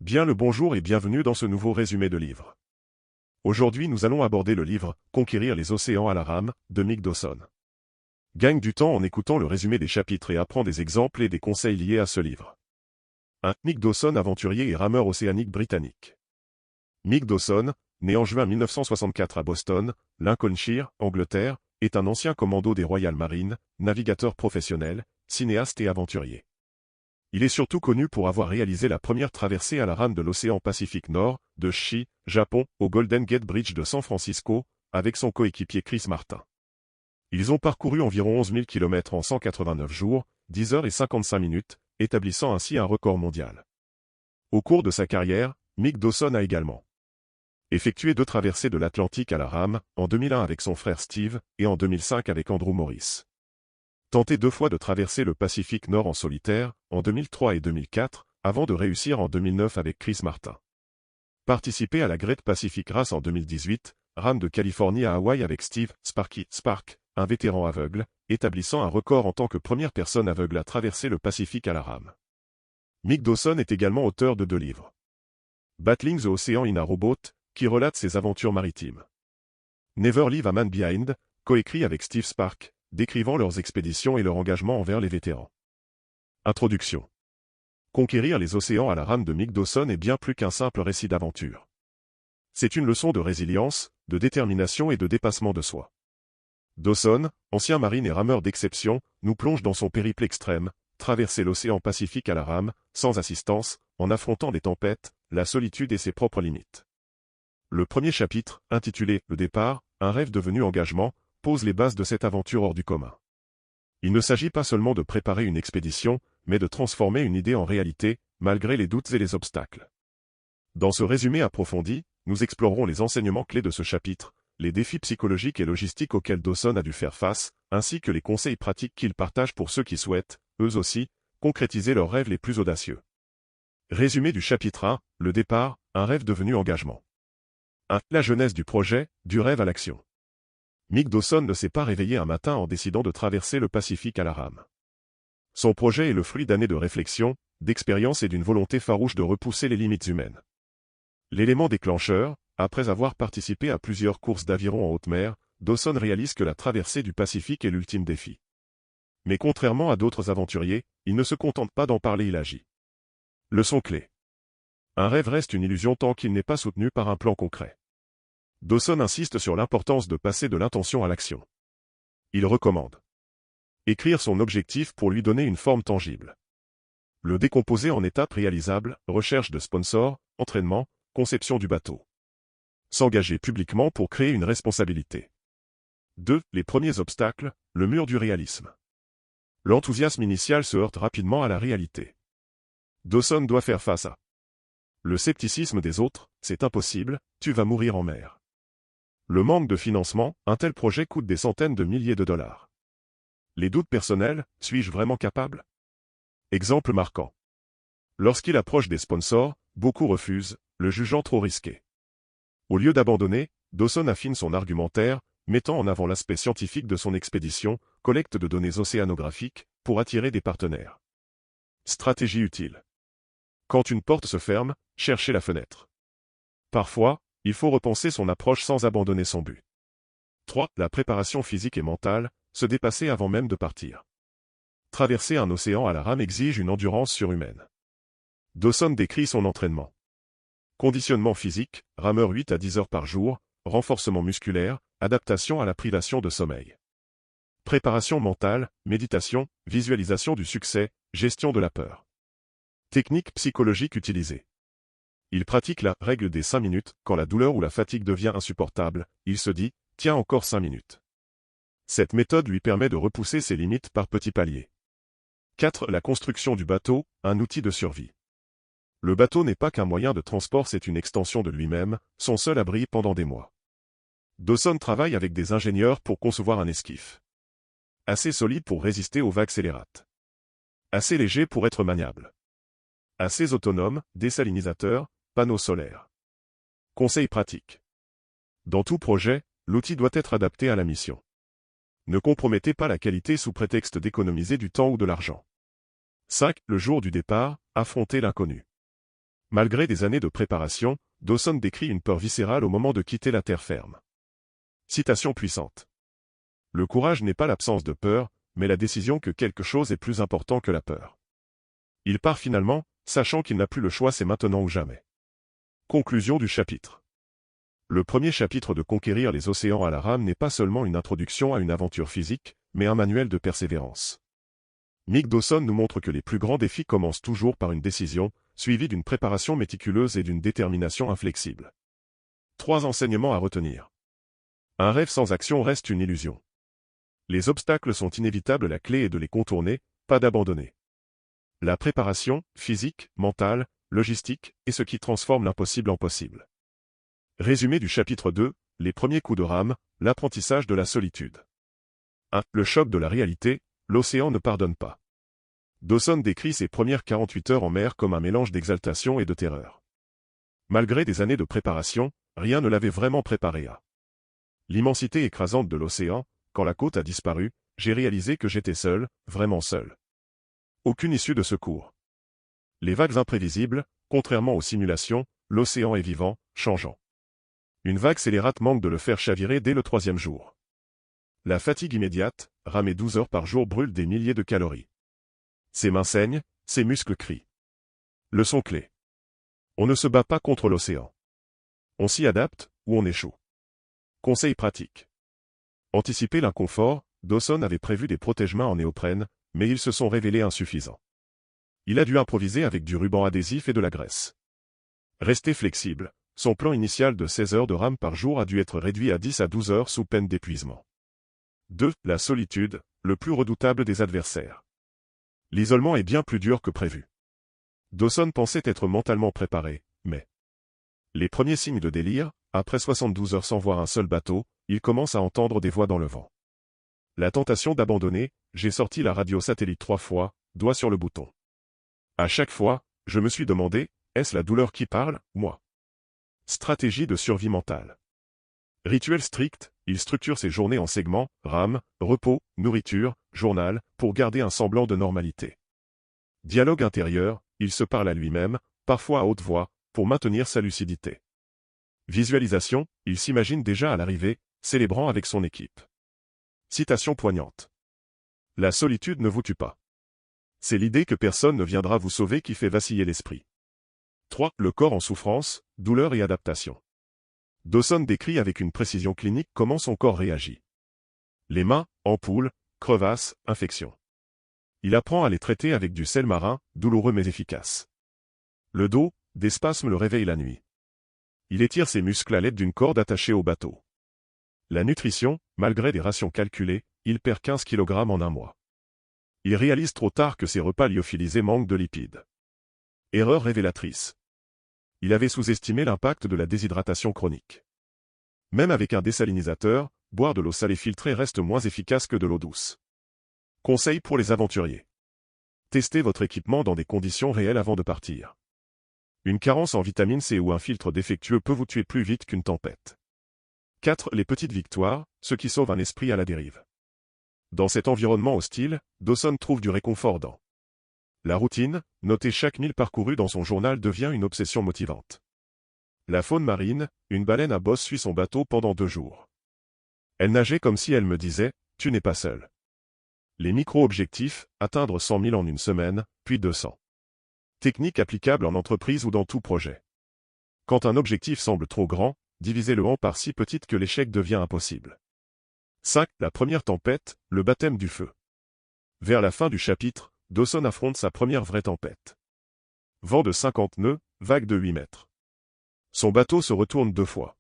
Bien le bonjour et bienvenue dans ce nouveau résumé de livre. Aujourd'hui nous allons aborder le livre « Conquérir les océans à la rame » de Mick Dawson. Gagne du temps en écoutant le résumé des chapitres et apprends des exemples et des conseils liés à ce livre. 1. Mick Dawson, aventurier et rameur océanique britannique. Mick Dawson, né en juin 1964 à Boston, Lincolnshire, Angleterre, est un ancien commando des Royal Marines, navigateur professionnel, cinéaste et aventurier. Il est surtout connu pour avoir réalisé la première traversée à la rame de l'océan Pacifique Nord, de Shi, Japon, au Golden Gate Bridge de San Francisco, avec son coéquipier Chris Martin. Ils ont parcouru environ 11 000 km en 189 jours, 10 heures et 55 minutes, établissant ainsi un record mondial. Au cours de sa carrière, Mick Dawson a également effectué 2 traversées de l'Atlantique à la rame, en 2001 avec son frère Steve, et en 2005 avec Andrew Morris. Tenté 2 fois de traverser le Pacifique Nord en solitaire, en 2003 et 2004, avant de réussir en 2009 avec Chris Martin. Participé à la Great Pacific Race en 2018, rame de Californie à Hawaï avec Steve Sparky Spark, un vétéran aveugle, établissant un record en tant que première personne aveugle à traverser le Pacifique à la rame. Mick Dawson est également auteur de 2 livres. Battling the Ocean in a Rowboat, qui relate ses aventures maritimes. Never Leave a Man Behind, coécrit avec Steve Spark, décrivant leurs expéditions et leur engagement envers les vétérans. Introduction. Conquérir les océans à la rame de Mick Dawson est bien plus qu'un simple récit d'aventure. C'est une leçon de résilience, de détermination et de dépassement de soi. Dawson, ancien marine et rameur d'exception, nous plonge dans son périple extrême, traverser l'océan Pacifique à la rame, sans assistance, en affrontant des tempêtes, la solitude et ses propres limites. Le premier chapitre, intitulé « Le départ, un rêve devenu engagement », pose les bases de cette aventure hors du commun. Il ne s'agit pas seulement de préparer une expédition, mais de transformer une idée en réalité, malgré les doutes et les obstacles. Dans ce résumé approfondi, nous explorerons les enseignements clés de ce chapitre, les défis psychologiques et logistiques auxquels Dawson a dû faire face, ainsi que les conseils pratiques qu'il partage pour ceux qui souhaitent, eux aussi, concrétiser leurs rêves les plus audacieux. Résumé du chapitre 1, le départ, un rêve devenu engagement. 1. La genèse du projet, du rêve à l'action. Mick Dawson ne s'est pas réveillé un matin en décidant de traverser le Pacifique à la rame. Son projet est le fruit d'années de réflexion, d'expérience et d'une volonté farouche de repousser les limites humaines. L'élément déclencheur, après avoir participé à plusieurs courses d'aviron en haute mer, Dawson réalise que la traversée du Pacifique est l'ultime défi. Mais contrairement à d'autres aventuriers, il ne se contente pas d'en parler, il agit. Leçon clé. Un rêve reste une illusion tant qu'il n'est pas soutenu par un plan concret. Dawson insiste sur l'importance de passer de l'intention à l'action. Il recommande écrire son objectif pour lui donner une forme tangible. Le décomposer en étapes réalisables, recherche de sponsors, entraînement, conception du bateau. S'engager publiquement pour créer une responsabilité. 2. Les premiers obstacles, le mur du réalisme. L'enthousiasme initial se heurte rapidement à la réalité. Dawson doit faire face à le scepticisme des autres, c'est impossible, tu vas mourir en mer. Le manque de financement, un tel projet coûte des centaines de milliers de dollars. Les doutes personnels, suis-je vraiment capable? Exemple marquant. Lorsqu'il approche des sponsors, beaucoup refusent, le jugeant trop risqué. Au lieu d'abandonner, Dawson affine son argumentaire, mettant en avant l'aspect scientifique de son expédition, collecte de données océanographiques, pour attirer des partenaires. Stratégie utile. Quand une porte se ferme, cherchez la fenêtre. Parfois, il faut repenser son approche sans abandonner son but. 3. La préparation physique et mentale, se dépasser avant même de partir. Traverser un océan à la rame exige une endurance surhumaine. Dawson décrit son entraînement. Conditionnement physique, rameur 8 à 10 heures par jour, renforcement musculaire, adaptation à la privation de sommeil. Préparation mentale, méditation, visualisation du succès, gestion de la peur. Technique psychologique utilisée. Il pratique la règle des 5 minutes, quand la douleur ou la fatigue devient insupportable, il se dit « Tiens encore 5 minutes ». Cette méthode lui permet de repousser ses limites par petits paliers. 4. La construction du bateau, un outil de survie. Le bateau n'est pas qu'un moyen de transport, c'est une extension de lui-même, son seul abri pendant des mois. Dawson travaille avec des ingénieurs pour concevoir un esquif. Assez solide pour résister aux vagues scélérates. Assez léger pour être maniable. Assez autonome, désalinisateur, panneaux solaires. Conseils pratiques. Dans tout projet, l'outil doit être adapté à la mission. Ne compromettez pas la qualité sous prétexte d'économiser du temps ou de l'argent. 5. Le jour du départ, affronter l'inconnu. Malgré des années de préparation, Dawson décrit une peur viscérale au moment de quitter la terre ferme. Citation puissante. Le courage n'est pas l'absence de peur, mais la décision que quelque chose est plus important que la peur. Il part finalement, sachant qu'il n'a plus le choix, c'est maintenant ou jamais. Conclusion du chapitre. Le premier chapitre de Conquérir les océans à la rame n'est pas seulement une introduction à une aventure physique, mais un manuel de persévérance. Mick Dawson nous montre que les plus grands défis commencent toujours par une décision, suivie d'une préparation méticuleuse et d'une détermination inflexible. 3 enseignements à retenir. Un rêve sans action reste une illusion. Les obstacles sont inévitables, la clé est de les contourner, pas d'abandonner. La préparation, physique, mentale, logistique, est ce qui transforme l'impossible en possible. Résumé du chapitre 2, les premiers coups de rame, l'apprentissage de la solitude. 1. Le choc de la réalité, l'océan ne pardonne pas. Dawson décrit ses premières 48 heures en mer comme un mélange d'exaltation et de terreur. Malgré des années de préparation, rien ne l'avait vraiment préparé à l'immensité écrasante de l'océan. Quand la côte a disparu, j'ai réalisé que j'étais seul, vraiment seul. Aucune issue de secours. Les vagues imprévisibles, contrairement aux simulations, l'océan est vivant, changeant. Une vague scélérate manque de le faire chavirer dès le 3e jour. La fatigue immédiate, ramer 12 heures par jour brûle des milliers de calories. Ses mains saignent, ses muscles crient. Leçon clé. On ne se bat pas contre l'océan. On s'y adapte, ou on échoue. Conseil pratique. Anticiper l'inconfort, Dawson avait prévu des protège-mains en néoprène, mais ils se sont révélés insuffisants. Il a dû improviser avec du ruban adhésif et de la graisse. Rester flexible, son plan initial de 16 heures de rame par jour a dû être réduit à 10 à 12 heures sous peine d'épuisement. 2. La solitude, le plus redoutable des adversaires. L'isolement est bien plus dur que prévu. Dawson pensait être mentalement préparé, mais les premiers signes de délire, après 72 heures sans voir un seul bateau, il commence à entendre des voix dans le vent. La tentation d'abandonner, j'ai sorti la radio satellite 3 fois, doigt sur le bouton. À chaque fois, je me suis demandé, est-ce la douleur qui parle, moi? Stratégie de survie mentale. Rituel strict, il structure ses journées en segments, rame, repos, nourriture, journal, pour garder un semblant de normalité. Dialogue intérieur, il se parle à lui-même, parfois à haute voix, pour maintenir sa lucidité. Visualisation, il s'imagine déjà à l'arrivée, célébrant avec son équipe. Citation poignante. La solitude ne vous tue pas. C'est l'idée que personne ne viendra vous sauver qui fait vaciller l'esprit. 3. Le corps en souffrance, douleur et adaptation. Dawson décrit avec une précision clinique comment son corps réagit. Les mains, ampoules, crevasses, infections. Il apprend à les traiter avec du sel marin, douloureux mais efficace. Le dos, des spasmes le réveillent la nuit. Il étire ses muscles à l'aide d'une corde attachée au bateau. La nutrition, malgré des rations calculées, il perd 15 kg en un mois. Il réalise trop tard que ses repas lyophilisés manquent de lipides. Erreur révélatrice. Il avait sous-estimé l'impact de la déshydratation chronique. Même avec un désalinisateur, boire de l'eau salée filtrée reste moins efficace que de l'eau douce. Conseil pour les aventuriers. Testez votre équipement dans des conditions réelles avant de partir. Une carence en vitamine C ou un filtre défectueux peut vous tuer plus vite qu'une tempête. 4. Les petites victoires, ce qui sauve un esprit à la dérive. Dans cet environnement hostile, Dawson trouve du réconfort dans la routine. Noter chaque mille parcouru dans son journal devient une obsession motivante. La faune marine, une baleine à bosse suit son bateau pendant 2 jours. Elle nageait comme si elle me disait, tu n'es pas seul. Les micro-objectifs, atteindre 100 000 en une semaine, puis 200. Technique applicable en entreprise ou dans tout projet. Quand un objectif semble trop grand, divisez-le en parts si petites que l'échec devient impossible. 5. La première tempête, le baptême du feu. Vers la fin du chapitre, Dawson affronte sa première vraie tempête. Vent de 50 nœuds, vague de 8 mètres. Son bateau se retourne 2 fois.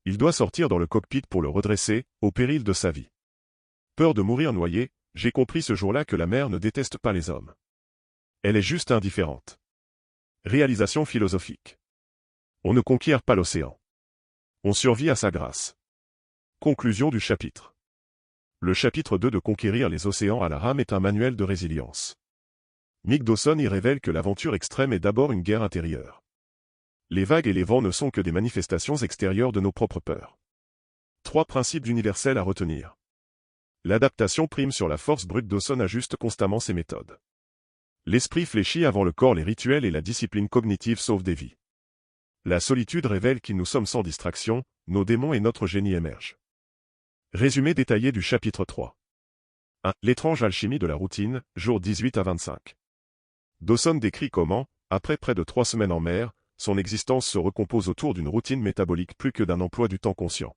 Il doit sortir dans le cockpit pour le redresser, au péril de sa vie. Peur de mourir noyé, j'ai compris ce jour-là que la mer ne déteste pas les hommes. Elle est juste indifférente. Réalisation philosophique. On ne conquiert pas l'océan. On survit à sa grâce. Conclusion du chapitre. Le chapitre 2 de Conquérir les océans à la rame est un manuel de résilience. Mick Dawson y révèle que l'aventure extrême est d'abord une guerre intérieure. Les vagues et les vents ne sont que des manifestations extérieures de nos propres peurs. 3 principes universels à retenir. L'adaptation prime sur la force brute. Dawson ajuste constamment ses méthodes. L'esprit fléchit avant le corps, les rituels et la discipline cognitive sauvent des vies. La solitude révèle qui nous sommes sans distraction, nos démons et notre génie émergent. Résumé détaillé du chapitre 3. 1. L'étrange alchimie de la routine, jours 18 à 25. Dawson décrit comment, après près de 3 semaines en mer, son existence se recompose autour d'une routine métabolique plus que d'un emploi du temps conscient.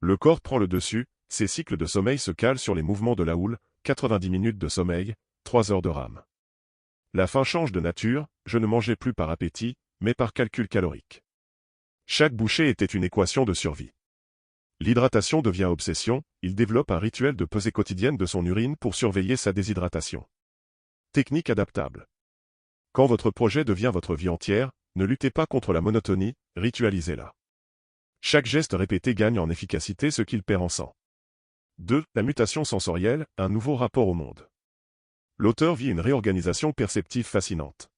Le corps prend le dessus, ses cycles de sommeil se calent sur les mouvements de la houle, 90 minutes de sommeil, 3 heures de rame. La faim change de nature, je ne mangeais plus par appétit, mais par calcul calorique. Chaque bouchée était une équation de survie. L'hydratation devient obsession, il développe un rituel de pesée quotidienne de son urine pour surveiller sa déshydratation. Technique adaptable. Quand votre projet devient votre vie entière, ne luttez pas contre la monotonie, ritualisez-la. Chaque geste répété gagne en efficacité ce qu'il perd en sang. 2. La mutation sensorielle, un nouveau rapport au monde. L'auteur vit une réorganisation perceptive fascinante.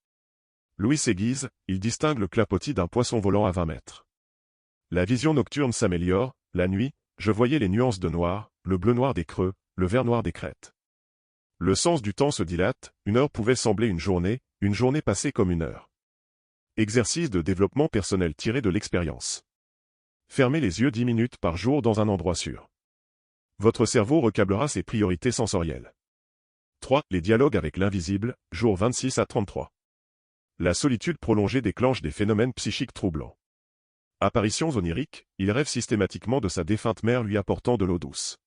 Louis Seguiz, il distingue le clapotis d'un poisson volant à 20 mètres. La vision nocturne s'améliore, la nuit, je voyais les nuances de noir, le bleu-noir des creux, le vert-noir des crêtes. Le sens du temps se dilate, une heure pouvait sembler une journée passée comme une heure. Exercice de développement personnel tiré de l'expérience. Fermez les yeux 10 minutes par jour dans un endroit sûr. Votre cerveau recablera ses priorités sensorielles. 3. Les dialogues avec l'invisible, jours 26 à 33. La solitude prolongée déclenche des phénomènes psychiques troublants. Apparitions oniriques, il rêve systématiquement de sa défunte mère lui apportant de l'eau douce.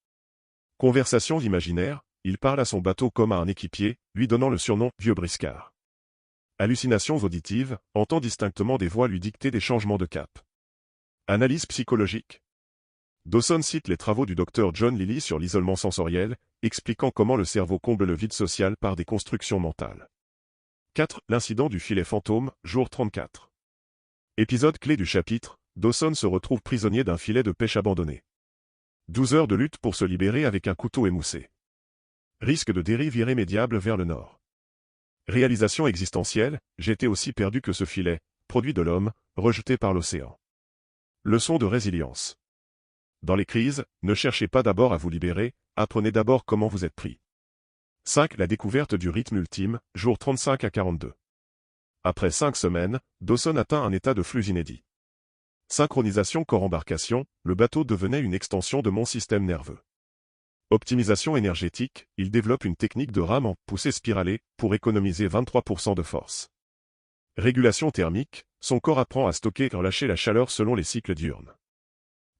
Conversations imaginaires, il parle à son bateau comme à un équipier, lui donnant le surnom « Vieux Briscard ». Hallucinations auditives, entend distinctement des voix lui dicter des changements de cap. Analyse psychologique. Dawson cite les travaux du docteur John Lilly sur l'isolement sensoriel, expliquant comment le cerveau comble le vide social par des constructions mentales. 4. L'incident du filet fantôme, jour 34. Épisode clé du chapitre, Dawson se retrouve prisonnier d'un filet de pêche abandonné. 12 heures de lutte pour se libérer avec un couteau émoussé. Risque de dérive irrémédiable vers le nord. Réalisation existentielle, j'étais aussi perdu que ce filet, produit de l'homme, rejeté par l'océan. Leçon de résilience. Dans les crises, ne cherchez pas d'abord à vous libérer, apprenez d'abord comment vous êtes pris. 5. La découverte du rythme ultime, jours 35 à 42. Après 5 semaines, Dawson atteint un état de flux inédit. Synchronisation corps-embarcation, le bateau devenait une extension de mon système nerveux. Optimisation énergétique, il développe une technique de rame en poussée spiralée pour économiser 23% de force. Régulation thermique, son corps apprend à stocker et relâcher la chaleur selon les cycles diurnes.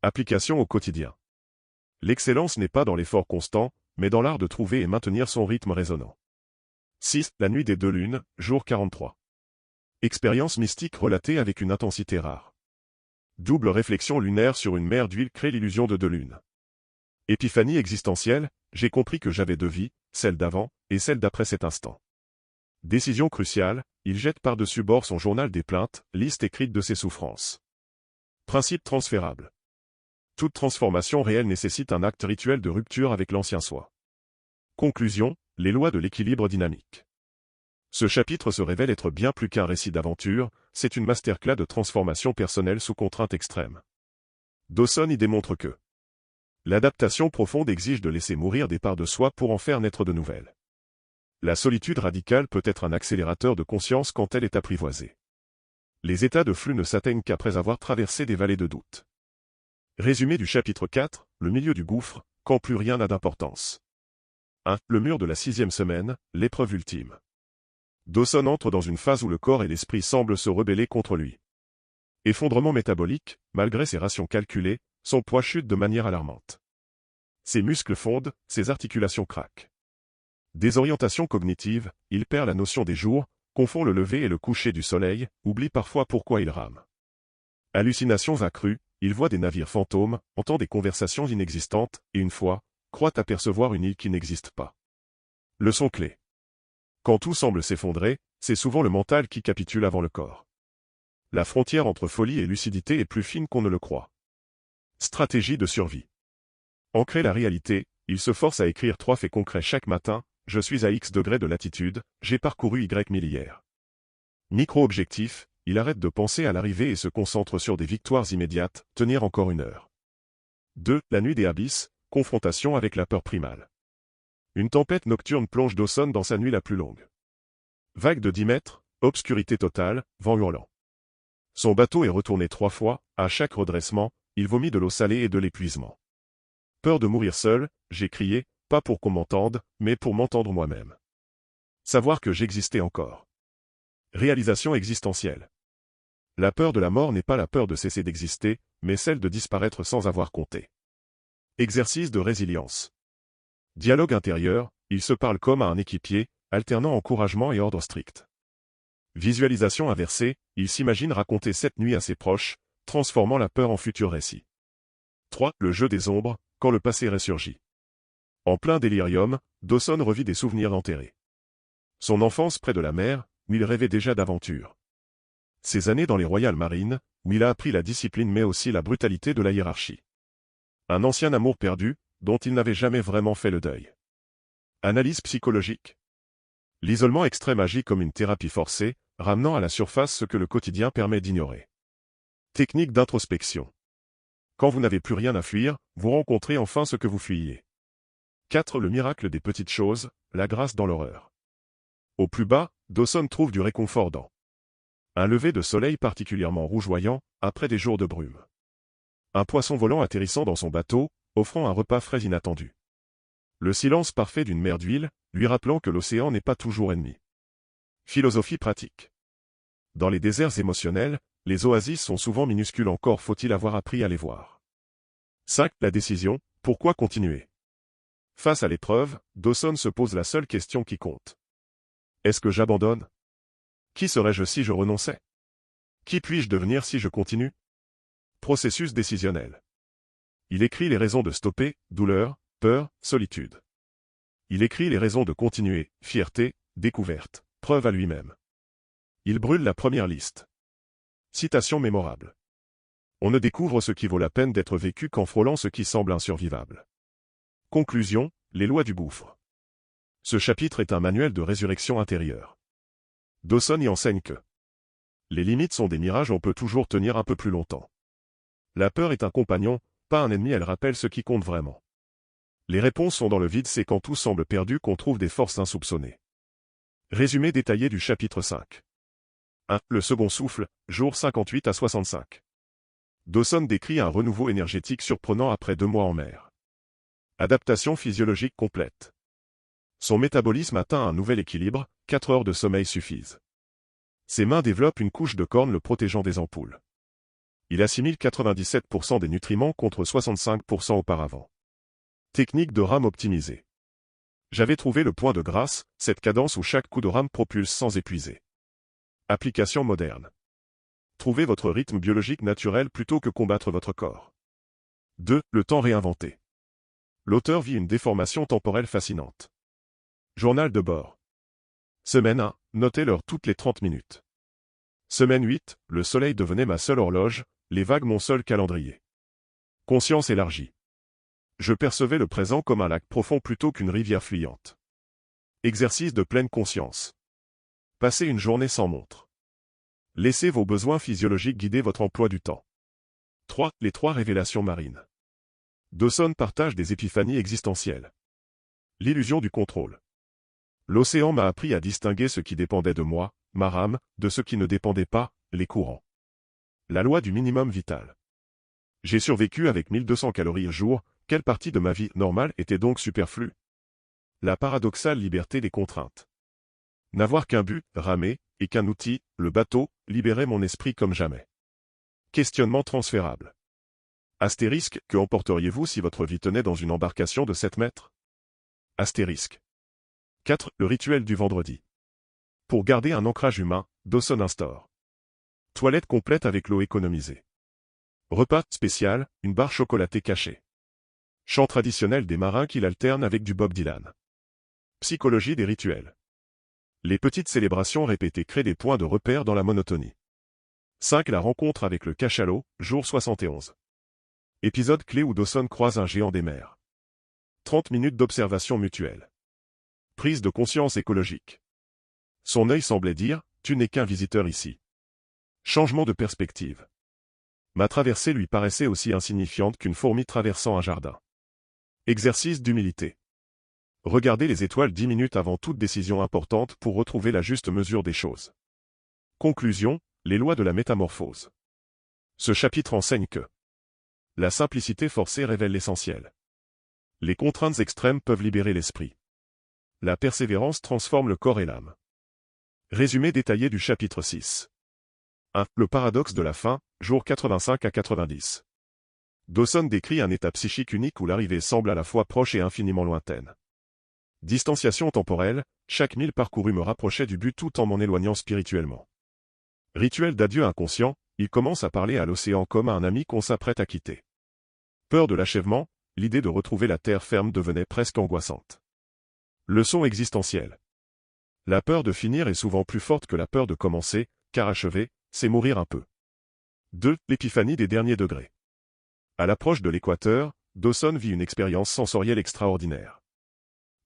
Application au quotidien. L'excellence n'est pas dans l'effort constant, mais dans l'art de trouver et maintenir son rythme résonnant. 6. La nuit des 2 lunes, jour 43. Expérience mystique relatée avec une intensité rare. Double réflexion lunaire sur une mer d'huile crée l'illusion de 2 lunes. Épiphanie existentielle, j'ai compris que j'avais 2 vies, celle d'avant et celle d'après cet instant. Décision cruciale, il jette par-dessus bord son journal des plaintes, liste écrite de ses souffrances. Principe transférable. Toute transformation réelle nécessite un acte rituel de rupture avec l'ancien soi. Conclusion, les lois de l'équilibre dynamique. Ce chapitre se révèle être bien plus qu'un récit d'aventure, c'est une masterclass de transformation personnelle sous contrainte extrême. Dawson y démontre que l'adaptation profonde exige de laisser mourir des parts de soi pour en faire naître de nouvelles. La solitude radicale peut être un accélérateur de conscience quand elle est apprivoisée. Les états de flux ne s'atteignent qu'après avoir traversé des vallées de doute. Résumé du chapitre 4, le milieu du gouffre, quand plus rien n'a d'importance. 1. Le mur de la 6e semaine, l'épreuve ultime. Dawson entre dans une phase où le corps et l'esprit semblent se rebeller contre lui. Effondrement métabolique, malgré ses rations calculées, son poids chute de manière alarmante. Ses muscles fondent, ses articulations craquent. Désorientation cognitive, il perd la notion des jours, confond le lever et le coucher du soleil, oublie parfois pourquoi il rame. Hallucinations accrues, il voit des navires fantômes, entend des conversations inexistantes, et une fois, croit apercevoir une île qui n'existe pas. Leçon clé. Quand tout semble s'effondrer, c'est souvent le mental qui capitule avant le corps. La frontière entre folie et lucidité est plus fine qu'on ne le croit. Stratégie de survie. Ancrer la réalité, il se force à écrire 3 faits concrets chaque matin, je suis à X degrés de latitude, j'ai parcouru Y milles hier. Micro-objectif, il arrête de penser à l'arrivée et se concentre sur des victoires immédiates, tenir encore 1 heure. 2. La nuit des abysses, confrontation avec la peur primale. Une tempête nocturne plonge Dawson dans sa nuit la plus longue. Vague de 10 mètres, obscurité totale, vent hurlant. Son bateau est retourné 3 fois, à chaque redressement, il vomit de l'eau salée et de l'épuisement. Peur de mourir seul, j'ai crié, pas pour qu'on m'entende, mais pour m'entendre moi-même. Savoir que j'existais encore. Réalisation existentielle. La peur de la mort n'est pas la peur de cesser d'exister, mais celle de disparaître sans avoir compté. Exercice de résilience. Dialogue intérieur, il se parle comme à un équipier, alternant encouragement et ordre strict. Visualisation inversée, il s'imagine raconter cette nuit à ses proches, transformant la peur en futur récit. 3. Le jeu des ombres, quand le passé ressurgit. En plein délirium, Dawson revit des souvenirs enterrés. Son enfance près de la mer, où il rêvait déjà d'aventure. Ses années dans les Royal Marines, où il a appris la discipline mais aussi la brutalité de la hiérarchie. Un ancien amour perdu, dont il n'avait jamais vraiment fait le deuil. Analyse psychologique. L'isolement extrême agit comme une thérapie forcée, ramenant à la surface ce que le quotidien permet d'ignorer. Technique d'introspection. Quand vous n'avez plus rien à fuir, vous rencontrez enfin ce que vous fuyiez. 4. Le miracle des petites choses, la grâce dans l'horreur. Au plus bas, Dawson trouve du réconfort dans un lever de soleil particulièrement rougeoyant, après des jours de brume. Un poisson volant atterrissant dans son bateau, offrant un repas frais inattendu. Le silence parfait d'une mer d'huile, lui rappelant que l'océan n'est pas toujours ennemi. Philosophie pratique. Dans les déserts émotionnels, les oasis sont souvent minuscules, encore faut-il avoir appris à les voir. 5. La décision, pourquoi continuer? Face à l'épreuve, Dawson se pose la seule question qui compte. Est-ce que j'abandonne? Qui serais-je si je renonçais? Qui puis-je devenir si je continue? Processus décisionnel. Il écrit les raisons de stopper, douleur, peur, solitude. Il écrit les raisons de continuer, fierté, découverte, preuve à lui-même. Il brûle la première liste. Citation mémorable. On ne découvre ce qui vaut la peine d'être vécu qu'en frôlant ce qui semble insurvivable. Conclusion, les lois du gouffre. Ce chapitre est un manuel de résurrection intérieure. Dawson y enseigne que les limites sont des mirages, on peut toujours tenir un peu plus longtemps. La peur est un compagnon, pas un ennemi, elle rappelle ce qui compte vraiment. Les réponses sont dans le vide, c'est quand tout semble perdu qu'on trouve des forces insoupçonnées. Résumé détaillé du chapitre 5. 1. Le second souffle, jours 58 à 65. Dawson décrit un renouveau énergétique surprenant après 2 mois en mer. Adaptation physiologique complète. Son métabolisme atteint un nouvel équilibre, 4 heures de sommeil suffisent. Ses mains développent une couche de corne le protégeant des ampoules. Il assimile 97% des nutriments contre 65% auparavant. Technique de rame optimisée. J'avais trouvé le point de grâce, cette cadence où chaque coup de rame propulse sans épuiser. Application moderne. Trouvez votre rythme biologique naturel plutôt que combattre votre corps. 2. Le temps réinventé. L'auteur vit une déformation temporelle fascinante. Journal de bord. Semaine 1, notez l'heure toutes les 30 minutes. Semaine 8, le soleil devenait ma seule horloge, les vagues mon seul calendrier. Conscience élargie. Je percevais le présent comme un lac profond plutôt qu'une rivière fuyante. Exercice de pleine conscience. Passez une journée sans montre. Laissez vos besoins physiologiques guider votre emploi du temps. 3. Les 3 révélations marines. Dawson partage des épiphanies existentielles. L'illusion du contrôle. L'océan m'a appris à distinguer ce qui dépendait de moi, ma rame, de ce qui ne dépendait pas, les courants. La loi du minimum vital. J'ai survécu avec 1200 calories au jour, quelle partie de ma vie normale était donc superflue? La paradoxale liberté des contraintes. N'avoir qu'un but, ramer, et qu'un outil, le bateau, libérait mon esprit comme jamais. Questionnement transférable. Astérisque, que emporteriez-vous si votre vie tenait dans une embarcation de 7 mètres? Astérisque. 4. Le rituel du vendredi. Pour garder un ancrage humain, Dawson instaure. Toilette complète avec l'eau économisée. Repas spécial, une barre chocolatée cachée. Chant traditionnel des marins qu'il alterne avec du Bob Dylan. Psychologie des rituels. Les petites célébrations répétées créent des points de repère dans la monotonie. 5. La rencontre avec le cachalot, jour 71. Épisode clé où Dawson croise un géant des mers. 30 minutes d'observation mutuelle. Prise de conscience écologique. Son œil semblait dire, tu n'es qu'un visiteur ici. Changement de perspective. Ma traversée lui paraissait aussi insignifiante qu'une fourmi traversant un jardin. Exercice d'humilité. Regardez les étoiles 10 minutes avant toute décision importante pour retrouver la juste mesure des choses. Conclusion, les lois de la métamorphose. Ce chapitre enseigne que la simplicité forcée révèle l'essentiel. Les contraintes extrêmes peuvent libérer l'esprit. La persévérance transforme le corps et l'âme. Résumé détaillé du chapitre 6. 1. Le paradoxe de la fin, jours 85 à 90. Dawson décrit un état psychique unique où l'arrivée semble à la fois proche et infiniment lointaine. Distanciation temporelle, chaque mille parcouru me rapprochait du but tout en m'en éloignant spirituellement. Rituel d'adieu inconscient, il commence à parler à l'océan comme à un ami qu'on s'apprête à quitter. Peur de l'achèvement, l'idée de retrouver la terre ferme devenait presque angoissante. Leçon existentielle. La peur de finir est souvent plus forte que la peur de commencer, car achever, c'est mourir un peu. 2. L'épiphanie des derniers degrés. À l'approche de l'équateur, Dawson vit une expérience sensorielle extraordinaire.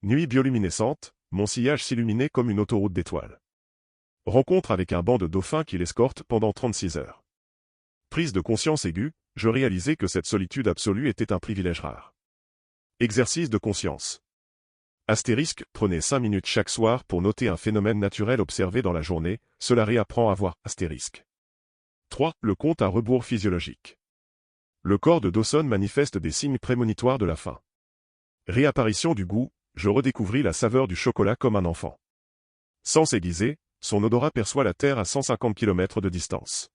Nuit bioluminescente, mon sillage s'illuminait comme une autoroute d'étoiles. Rencontre avec un banc de dauphins qui l'escorte pendant 36 heures. Prise de conscience aiguë, je réalisais que cette solitude absolue était un privilège rare. Exercice de conscience. Astérisque, prenez 5 minutes chaque soir pour noter un phénomène naturel observé dans la journée, cela réapprend à voir astérisque. 3. Le compte à rebours physiologique. Le corps de Dawson manifeste des signes prémonitoires de la fin. Réapparition du goût, je redécouvris la saveur du chocolat comme un enfant. Sens aiguisé, son odorat perçoit la terre à 150 km de distance.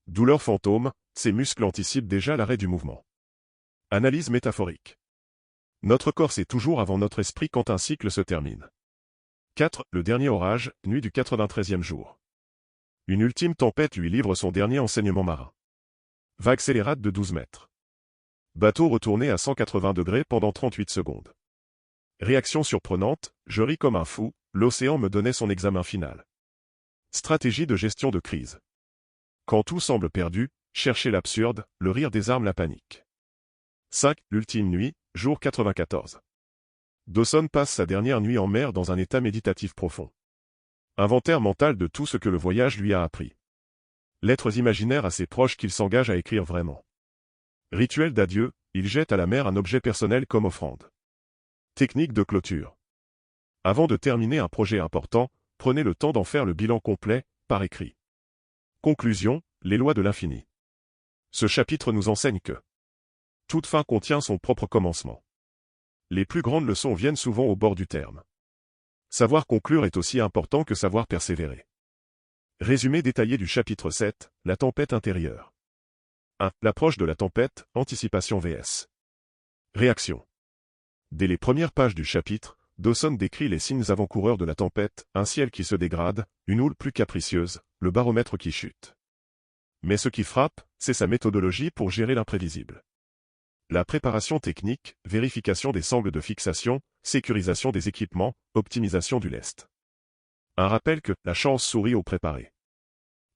Douleur fantôme, ses muscles anticipent déjà l'arrêt du mouvement. Analyse métaphorique. Notre corps sait toujours avant notre esprit quand un cycle se termine. 4. Le dernier orage, nuit du 93e jour. Une ultime tempête lui livre son dernier enseignement marin. Vague scélérate de 12 mètres. Bateau retourné à 180 degrés pendant 38 secondes. Réaction surprenante, je ris comme un fou, l'océan me donnait son examen final. Stratégie de gestion de crise. Quand tout semble perdu, cherchez l'absurde, le rire désarme la panique. 5. L'ultime nuit, jour 94. Dawson passe sa dernière nuit en mer dans un état méditatif profond. Inventaire mental de tout ce que le voyage lui a appris. Lettres imaginaires à ses proches qu'il s'engage à écrire vraiment. Rituel d'adieu, il jette à la mer un objet personnel comme offrande. Technique de clôture. Avant de terminer un projet important, prenez le temps d'en faire le bilan complet, par écrit. Conclusion, les lois de l'infini. Ce chapitre nous enseigne que toute fin contient son propre commencement. Les plus grandes leçons viennent souvent au bord du terme. Savoir conclure est aussi important que savoir persévérer. Résumé détaillé du chapitre 7, la tempête intérieure. 1. L'approche de la tempête, anticipation vs. Réaction. Dès les premières pages du chapitre, Dawson décrit les signes avant-coureurs de la tempête, un ciel qui se dégrade, une houle plus capricieuse, le baromètre qui chute. Mais ce qui frappe, c'est sa méthodologie pour gérer l'imprévisible. La préparation technique, vérification des sangles de fixation, sécurisation des équipements, optimisation du lest. Un rappel que la chance sourit au préparé.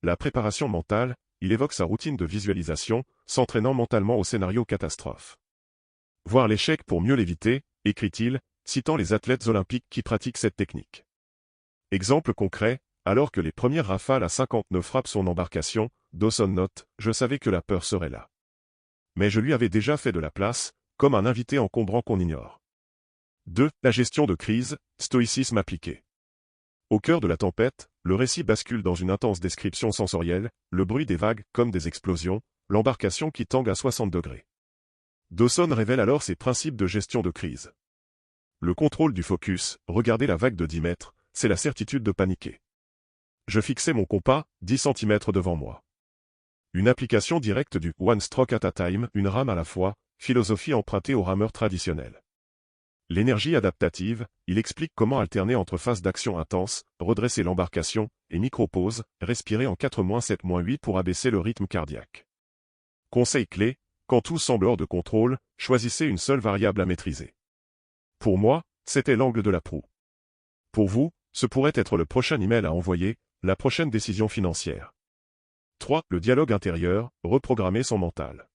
La préparation mentale, il évoque sa routine de visualisation, s'entraînant mentalement au scénario catastrophe. Voir l'échec pour mieux l'éviter, écrit-il, citant les athlètes olympiques qui pratiquent cette technique. Exemple concret, alors que les premières rafales à 59 frappent son embarcation, Dawson note, je savais que la peur serait là. Mais je lui avais déjà fait de la place, comme un invité encombrant qu'on ignore. 2. La gestion de crise, stoïcisme appliqué. Au cœur de la tempête, le récit bascule dans une intense description sensorielle, le bruit des vagues comme des explosions, l'embarcation qui tangue à 60 degrés. Dawson révèle alors ses principes de gestion de crise. Le contrôle du focus, regardez la vague de 10 mètres, c'est la certitude de paniquer. Je fixais mon compas, 10 cm devant moi. Une application directe du « one stroke at a time », une rame à la fois, philosophie empruntée aux rameurs traditionnels. L'énergie adaptative, il explique comment alterner entre phases d'action intense, redresser l'embarcation, et micro-pause, respirer en 4-7-8 pour abaisser le rythme cardiaque. Conseil clé, quand tout semble hors de contrôle, choisissez une seule variable à maîtriser. Pour moi, c'était l'angle de la proue. Pour vous, ce pourrait être le prochain email à envoyer, la prochaine décision financière. 3. Le dialogue intérieur, reprogrammer son mental.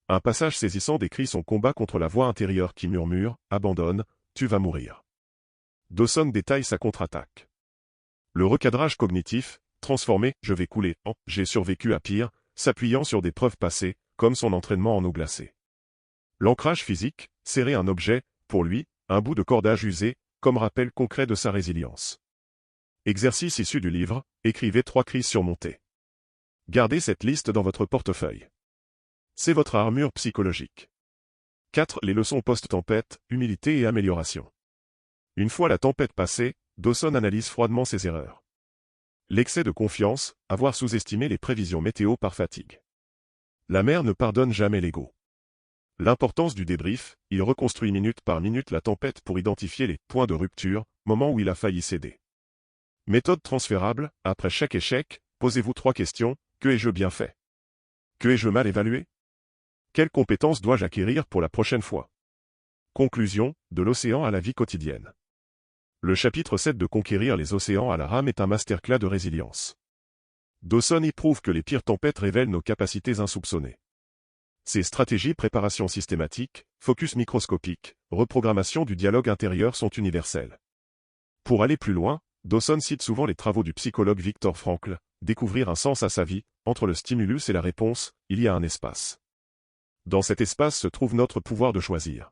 Un passage saisissant décrit son combat contre la voix intérieure qui murmure « Abandonne, tu vas mourir ». Dawson détaille sa contre-attaque. Le recadrage cognitif, transformé « je vais couler » en « j'ai survécu à pire », s'appuyant sur des preuves passées, comme son entraînement en eau glacée. L'ancrage physique, serrer un objet, pour lui, un bout de cordage usé, comme rappel concret de sa résilience. Exercice issu du livre, écrivez 3 crises surmontées. Gardez cette liste dans votre portefeuille. C'est votre armure psychologique. 4. Les leçons post-tempête, humilité et amélioration. Une fois la tempête passée, Dawson analyse froidement ses erreurs. L'excès de confiance, avoir sous-estimé les prévisions météo par fatigue. La mer ne pardonne jamais l'ego. L'importance du débrief, il reconstruit minute par minute la tempête pour identifier les points de rupture, moments où il a failli céder. Méthode transférable, après chaque échec, posez-vous 3 questions, que ai-je bien fait? Que ai-je mal évalué? Quelles compétences dois-je acquérir pour la prochaine fois? Conclusion, de l'océan à la vie quotidienne. Le chapitre 7 de Conquérir les océans à la rame est un masterclass de résilience. Dawson y prouve que les pires tempêtes révèlent nos capacités insoupçonnées. Ces stratégies préparation systématique, focus microscopique, reprogrammation du dialogue intérieur sont universelles. Pour aller plus loin, Dawson cite souvent les travaux du psychologue Viktor Frankl, découvrir un sens à sa vie, entre le stimulus et la réponse, il y a un espace. Dans cet espace se trouve notre pouvoir de choisir.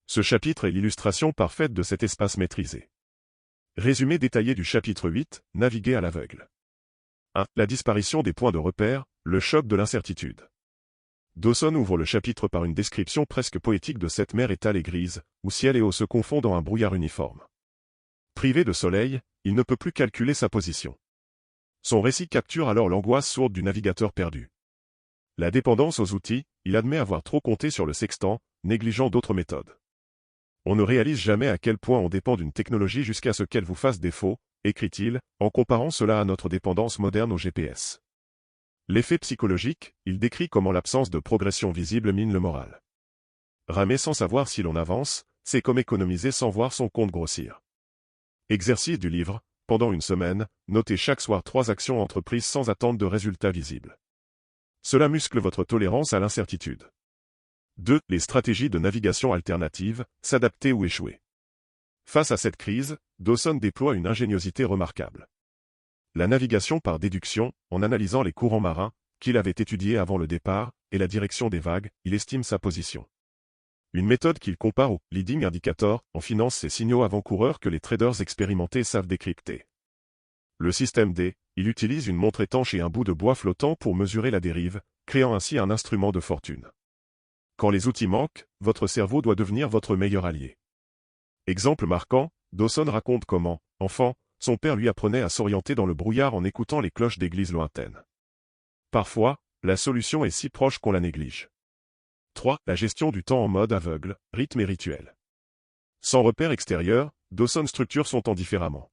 Ce chapitre est l'illustration parfaite de cet espace maîtrisé. Résumé détaillé du chapitre 8, Naviguer à l'aveugle. 1. La disparition des points de repère, le choc de l'incertitude. Dawson ouvre le chapitre par une description presque poétique de cette mer étale et grise, où ciel et eau se confondent dans un brouillard uniforme. Privé de soleil, il ne peut plus calculer sa position. Son récit capture alors l'angoisse sourde du navigateur perdu. La dépendance aux outils, il admet avoir trop compté sur le sextant, négligeant d'autres méthodes. On ne réalise jamais à quel point on dépend d'une technologie jusqu'à ce qu'elle vous fasse défaut, écrit-il, en comparant cela à notre dépendance moderne au GPS. L'effet psychologique, il décrit comment l'absence de progression visible mine le moral. Ramer sans savoir si l'on avance, c'est comme économiser sans voir son compte grossir. Exercice du livre, pendant une semaine, notez chaque soir 3 actions entreprises sans attente de résultats visibles. Cela muscle votre tolérance à l'incertitude. 2. Les stratégies de navigation alternatives, s'adapter ou échouer. Face à cette crise, Dawson déploie une ingéniosité remarquable. La navigation par déduction, en analysant les courants marins, qu'il avait étudiés avant le départ, et la direction des vagues, il estime sa position. Une méthode qu'il compare au leading indicator, en finance ces signaux avant-coureurs que les traders expérimentés savent décrypter. Le système D, il utilise une montre étanche et un bout de bois flottant pour mesurer la dérive, créant ainsi un instrument de fortune. Quand les outils manquent, votre cerveau doit devenir votre meilleur allié. Exemple marquant, Dawson raconte comment, enfant, son père lui apprenait à s'orienter dans le brouillard en écoutant les cloches d'église lointaines. Parfois, la solution est si proche qu'on la néglige. 3. La gestion du temps en mode aveugle, rythme et rituel. Sans repère extérieur, Dawson structure son temps différemment.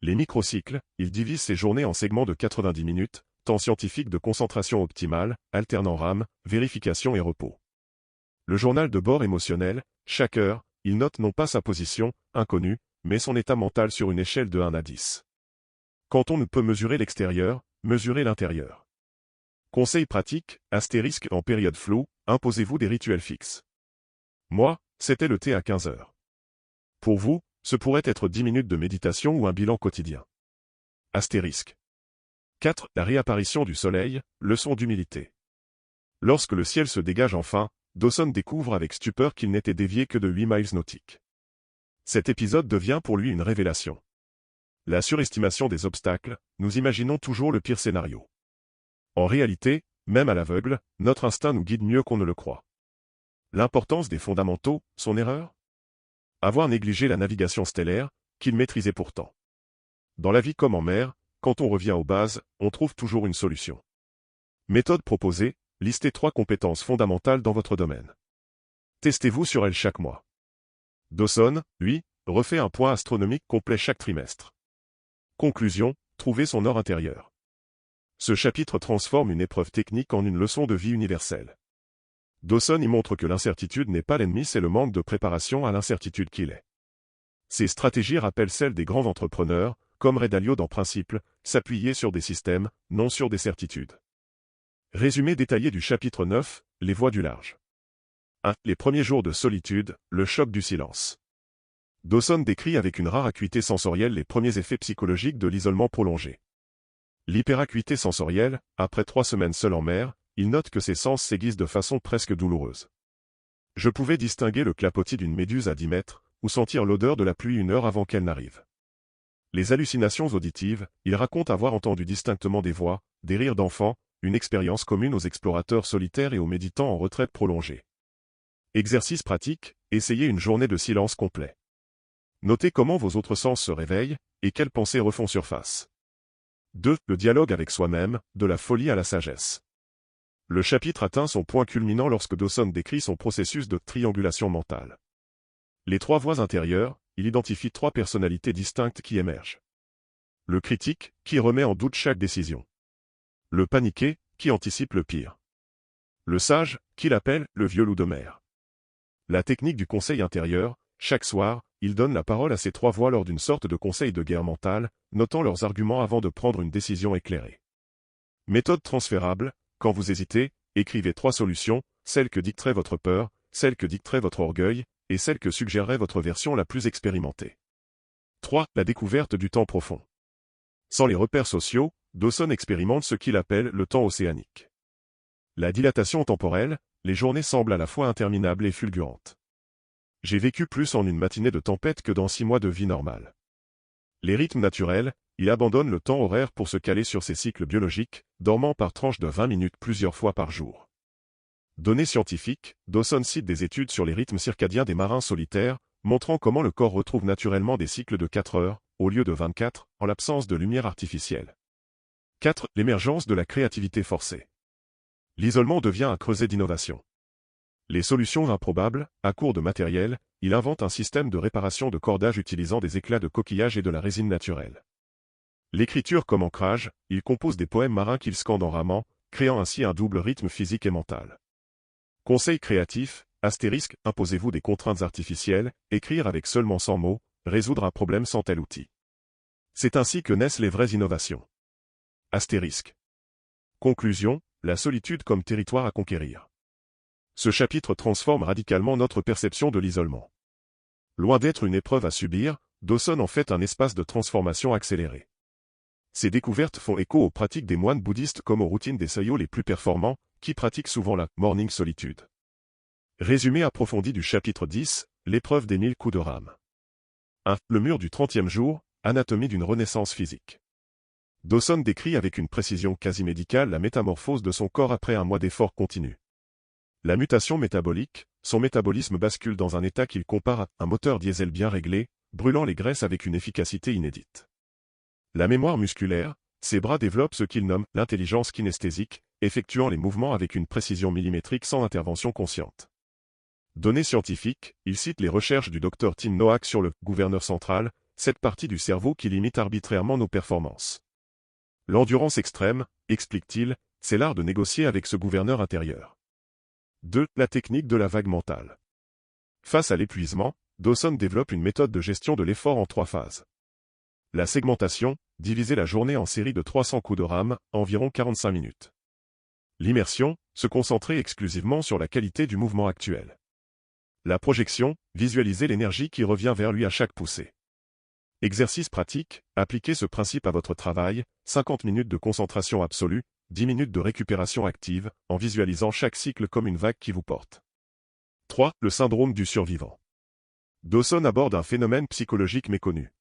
Les microcycles, il divise ses journées en segments de 90 minutes, temps scientifique de concentration optimale, alternant rame, vérification et repos. Le journal de bord émotionnel, chaque heure, il note non pas sa position, inconnue, mais son état mental sur une échelle de 1 à 10. Quand on ne peut mesurer l'extérieur, mesurez l'intérieur. Conseil pratique, astérisque en période floue, imposez-vous des rituels fixes. Moi, c'était le thé à 15 heures. Pour vous, ce pourrait être 10 minutes de méditation ou un bilan quotidien. Astérisque. 4. La réapparition du soleil, leçon d'humilité. Lorsque le ciel se dégage enfin, Dawson découvre avec stupeur qu'il n'était dévié que de 8 miles nautiques. Cet épisode devient pour lui une révélation. La surestimation des obstacles, nous imaginons toujours le pire scénario. En réalité, même à l'aveugle, notre instinct nous guide mieux qu'on ne le croit. L'importance des fondamentaux, son erreur? Avoir négligé la navigation stellaire, qu'il maîtrisait pourtant. Dans la vie comme en mer, quand on revient aux bases, on trouve toujours une solution. Méthode proposée, listez 3 compétences fondamentales dans votre domaine. Testez-vous sur elles chaque mois. Dawson, lui, refait un point astronomique complet chaque trimestre. Conclusion, trouver son or intérieur. Ce chapitre transforme une épreuve technique en une leçon de vie universelle. Dawson y montre que l'incertitude n'est pas l'ennemi, c'est le manque de préparation à l'incertitude qu'il est. Ces stratégies rappellent celles des grands entrepreneurs, comme Ray Dalio dans Principe, s'appuyer sur des systèmes, non sur des certitudes. Résumé détaillé du chapitre 9, les voies du large. 1. Les premiers jours de solitude, le choc du silence. Dawson décrit avec une rare acuité sensorielle les premiers effets psychologiques de l'isolement prolongé. L'hyperacuité sensorielle, après 3 semaines seul en mer, il note que ses sens s'aiguisent de façon presque douloureuse. Je pouvais distinguer le clapotis d'une méduse à 10 mètres, ou sentir l'odeur de la pluie 1 heure avant qu'elle n'arrive. Les hallucinations auditives, il raconte avoir entendu distinctement des voix, des rires d'enfants, une expérience commune aux explorateurs solitaires et aux méditants en retraite prolongée. Exercice pratique, essayez une journée de silence complet. Notez comment vos autres sens se réveillent, et quelles pensées refont surface. 2. Le dialogue avec soi-même, de la folie à la sagesse. Le chapitre atteint son point culminant lorsque Dawson décrit son processus de triangulation mentale. Les 3 voix intérieures, il identifie 3 personnalités distinctes qui émergent. Le critique, qui remet en doute chaque décision. Le paniqué, qui anticipe le pire. Le sage, qu'il appelle le vieux loup de mer. La technique du conseil intérieur, chaque soir, il donne la parole à ces 3 voix lors d'une sorte de conseil de guerre mentale, notant leurs arguments avant de prendre une décision éclairée. Méthode transférable, quand vous hésitez, écrivez 3 solutions, celle que dicterait votre peur, celle que dicterait votre orgueil, et celle que suggérerait votre version la plus expérimentée. 3. La découverte du temps profond. Sans les repères sociaux, Dawson expérimente ce qu'il appelle le temps océanique. La dilatation temporelle, les journées semblent à la fois interminables et fulgurantes. J'ai vécu plus en une matinée de tempête que dans 6 mois de vie normale. Les rythmes naturels, il abandonne le temps horaire pour se caler sur ses cycles biologiques, dormant par tranches de 20 minutes plusieurs fois par jour. Données scientifiques, Dawson cite des études sur les rythmes circadiens des marins solitaires, montrant comment le corps retrouve naturellement des cycles de 4 heures, au lieu de 24, en l'absence de lumière artificielle. 4. L'émergence de la créativité forcée. L'isolement devient un creuset d'innovation. Les solutions improbables, à court de matériel, il invente un système de réparation de cordage utilisant des éclats de coquillage et de la résine naturelle. L'écriture comme ancrage, il compose des poèmes marins qu'il scande en ramant, créant ainsi un double rythme physique et mental. Conseil créatif, astérisque, imposez-vous des contraintes artificielles, écrire avec seulement 100 mots, résoudre un problème sans tel outil. C'est ainsi que naissent les vraies innovations. Astérisque. Conclusion, la solitude comme territoire à conquérir. Ce chapitre transforme radicalement notre perception de l'isolement. Loin d'être une épreuve à subir, Dawson en fait un espace de transformation accélérée. Ces découvertes font écho aux pratiques des moines bouddhistes comme aux routines des saiyos les plus performants, qui pratiquent souvent la morning solitude. Résumé approfondi du chapitre 10, l'épreuve des 1000 coups de rame. 1. Le mur du 30e jour, anatomie d'une renaissance physique. Dawson décrit avec une précision quasi médicale la métamorphose de son corps après un mois d'effort continu. La mutation métabolique, son métabolisme bascule dans un état qu'il compare à un moteur diesel bien réglé, brûlant les graisses avec une efficacité inédite. La mémoire musculaire, ses bras développent ce qu'il nomme l'intelligence kinesthésique, effectuant les mouvements avec une précision millimétrique sans intervention consciente. Données scientifiques, il cite les recherches du Dr Tim Noack sur le gouverneur central, cette partie du cerveau qui limite arbitrairement nos performances. L'endurance extrême, explique-t-il, c'est l'art de négocier avec ce gouverneur intérieur. 2. La technique de la vague mentale. Face à l'épuisement, Dawson développe une méthode de gestion de l'effort en 3 phases. La segmentation, diviser la journée en série de 300 coups de rame, environ 45 minutes. L'immersion, se concentrer exclusivement sur la qualité du mouvement actuel. La projection, visualiser l'énergie qui revient vers lui à chaque poussée. Exercice pratique, appliquez ce principe à votre travail, 50 minutes de concentration absolue, 10 minutes de récupération active, en visualisant chaque cycle comme une vague qui vous porte. 3. Le syndrome du survivant. Dawson aborde un phénomène psychologique méconnu.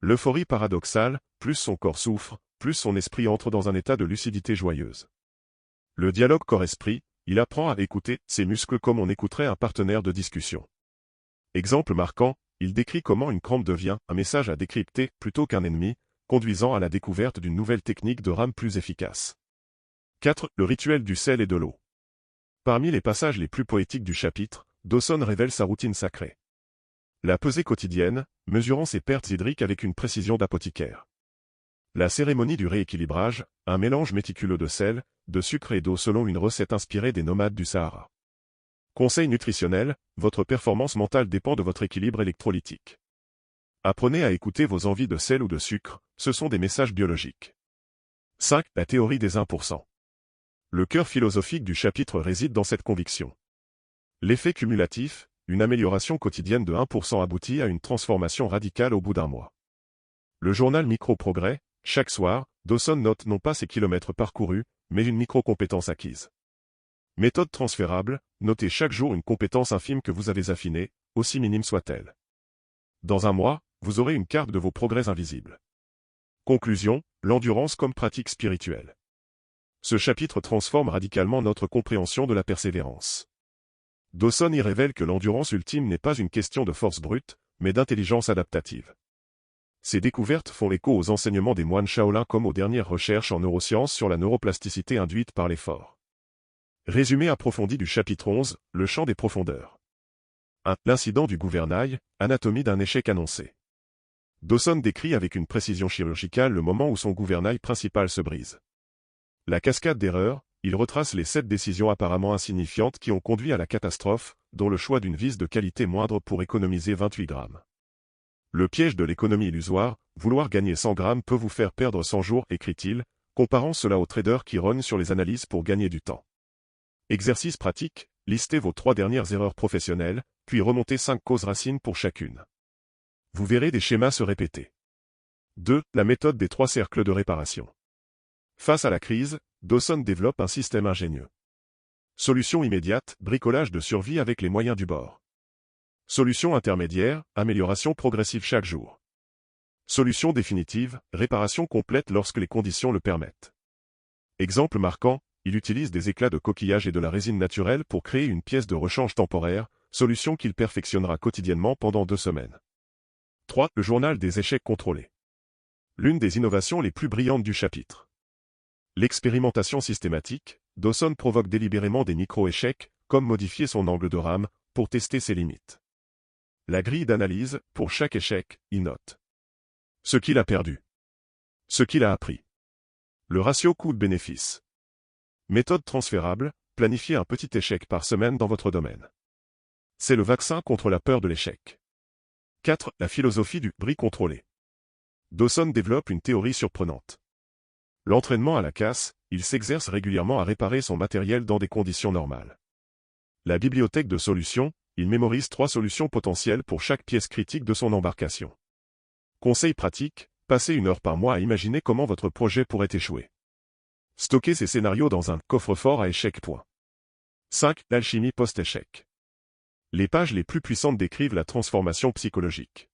L'euphorie paradoxale, plus son corps souffre, plus son esprit entre dans un état de lucidité joyeuse. Le dialogue corps-esprit, il apprend à écouter ses muscles comme on écouterait un partenaire de discussion. Exemple marquant, il décrit comment une crampe devient un message à décrypter plutôt qu'un ennemi, conduisant à la découverte d'une nouvelle technique de rame plus efficace. 4. Le rituel du sel et de l'eau. Parmi les passages les plus poétiques du chapitre, Dawson révèle sa routine sacrée. La pesée quotidienne, mesurant ses pertes hydriques avec une précision d'apothicaire. La cérémonie du rééquilibrage, un mélange méticuleux de sel, de sucre et d'eau selon une recette inspirée des nomades du Sahara. Conseil nutritionnel, votre performance mentale dépend de votre équilibre électrolytique. Apprenez à écouter vos envies de sel ou de sucre, ce sont des messages biologiques. 5. La théorie des 1%. Le cœur philosophique du chapitre réside dans cette conviction. L'effet cumulatif, une amélioration quotidienne de 1% aboutit à une transformation radicale au bout d'un mois. Le journal Micro-Progrès, chaque soir, Dawson note non pas ses kilomètres parcourus, mais une micro-compétence acquise. Méthode transférable, notez chaque jour une compétence infime que vous avez affinée, aussi minime soit-elle. Dans un mois, vous aurez une carte de vos progrès invisibles. Conclusion, l'endurance comme pratique spirituelle. Ce chapitre transforme radicalement notre compréhension de la persévérance. Dawson y révèle que l'endurance ultime n'est pas une question de force brute, mais d'intelligence adaptative. Ces découvertes font écho aux enseignements des moines Shaolin comme aux dernières recherches en neurosciences sur la neuroplasticité induite par l'effort. Résumé approfondi du chapitre 11, le champ des profondeurs. 1. L'incident du gouvernail, anatomie d'un échec annoncé. Dawson décrit avec une précision chirurgicale le moment où son gouvernail principal se brise. La cascade d'erreurs, il retrace les 7 décisions apparemment insignifiantes qui ont conduit à la catastrophe, dont le choix d'une vis de qualité moindre pour économiser 28 grammes. Le piège de l'économie illusoire, vouloir gagner 100 grammes peut vous faire perdre 100 jours, écrit-il, comparant cela aux traders qui rognent sur les analyses pour gagner du temps. Exercice pratique, listez vos 3 dernières erreurs professionnelles, puis remontez 5 causes racines pour chacune. Vous verrez des schémas se répéter. 2. La méthode des 3 cercles de réparation. Face à la crise, Dawson développe un système ingénieux. Solution immédiate, bricolage de survie avec les moyens du bord. Solution intermédiaire, amélioration progressive chaque jour. Solution définitive, réparation complète lorsque les conditions le permettent. Exemple marquant, il utilise des éclats de coquillage et de la résine naturelle pour créer une pièce de rechange temporaire, solution qu'il perfectionnera quotidiennement pendant 2 semaines. 3. Le journal des échecs contrôlés. L'une des innovations les plus brillantes du chapitre. L'expérimentation systématique, Dawson provoque délibérément des micro-échecs, comme modifier son angle de rame, pour tester ses limites. La grille d'analyse, pour chaque échec, il note ce qu'il a perdu, ce qu'il a appris. Le ratio coût-bénéfice. Méthode transférable, planifiez un petit échec par semaine dans votre domaine. C'est le vaccin contre la peur de l'échec. 4. La philosophie du bris contrôlé. Dawson développe une théorie surprenante. L'entraînement à la casse, il s'exerce régulièrement à réparer son matériel dans des conditions normales. La bibliothèque de solutions, il mémorise 3 solutions potentielles pour chaque pièce critique de son embarcation. Conseil pratique, passez 1 heure par mois à imaginer comment votre projet pourrait échouer. Stockez ces scénarios dans un coffre-fort à échecs. 5. L'alchimie post-échec. Les pages les plus puissantes décrivent la transformation psychologique.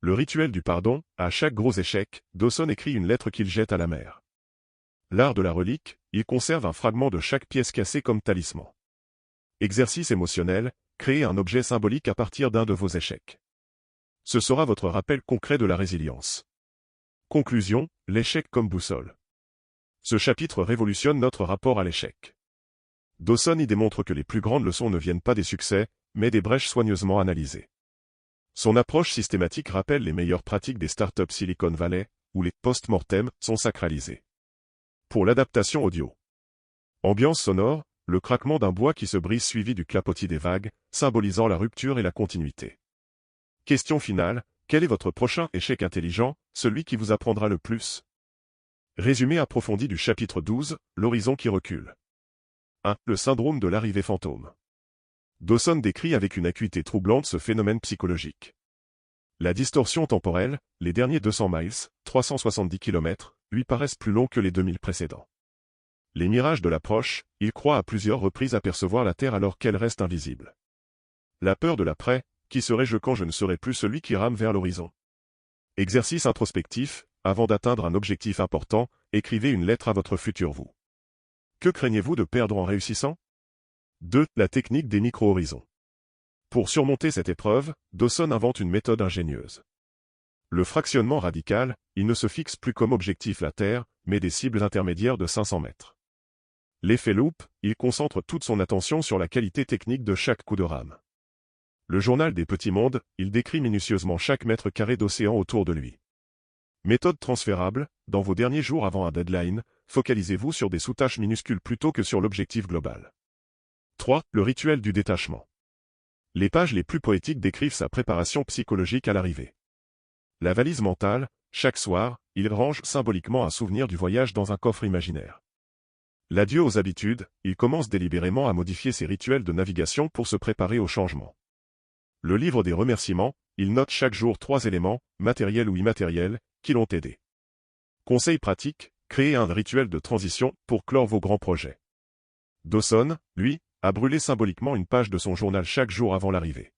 Le rituel du pardon, à chaque gros échec, Dawson écrit une lettre qu'il jette à la mer. L'art de la relique, il conserve un fragment de chaque pièce cassée comme talisman. Exercice émotionnel, créez un objet symbolique à partir d'un de vos échecs. Ce sera votre rappel concret de la résilience. Conclusion, l'échec comme boussole. Ce chapitre révolutionne notre rapport à l'échec. Dawson y démontre que les plus grandes leçons ne viennent pas des succès, mais des brèches soigneusement analysées. Son approche systématique rappelle les meilleures pratiques des startups Silicon Valley, où les post-mortem sont sacralisés. Pour l'adaptation audio. Ambiance sonore, le craquement d'un bois qui se brise suivi du clapotis des vagues, symbolisant la rupture et la continuité. Question finale, quel est votre prochain échec intelligent, celui qui vous apprendra le plus? Résumé approfondi du chapitre 12, l'horizon qui recule. 1. Le syndrome de l'arrivée fantôme. Dawson décrit avec une acuité troublante ce phénomène psychologique. La distorsion temporelle, les derniers 200 miles, 370 km, lui paraissent plus longs que les 2000 précédents. Les mirages de l'approche, il croit à plusieurs reprises apercevoir la Terre alors qu'elle reste invisible. La peur de l'après, qui serais-je quand je ne serai plus celui qui rame vers l'horizon? Exercice introspectif, avant d'atteindre un objectif important, écrivez une lettre à votre futur vous. Que craignez-vous de perdre en réussissant? 2. La technique des micro-horizons. Pour surmonter cette épreuve, Dawson invente une méthode ingénieuse. Le fractionnement radical, il ne se fixe plus comme objectif la Terre, mais des cibles intermédiaires de 500 mètres. L'effet loupe, il concentre toute son attention sur la qualité technique de chaque coup de rame. Le journal des petits mondes, il décrit minutieusement chaque mètre carré d'océan autour de lui. Méthode transférable, dans vos derniers jours avant un deadline, focalisez-vous sur des sous-tâches minuscules plutôt que sur l'objectif global. 3. Le rituel du détachement. Les pages les plus poétiques décrivent sa préparation psychologique à l'arrivée. La valise mentale, chaque soir, il range symboliquement un souvenir du voyage dans un coffre imaginaire. L'adieu aux habitudes, il commence délibérément à modifier ses rituels de navigation pour se préparer au changement. Le livre des remerciements, il note chaque jour 3 éléments, matériels ou immatériels, qui l'ont aidé. Conseil pratique, créez un rituel de transition pour clore vos grands projets. Dawson, lui, a brûlé symboliquement une page de son journal chaque jour avant l'arrivée.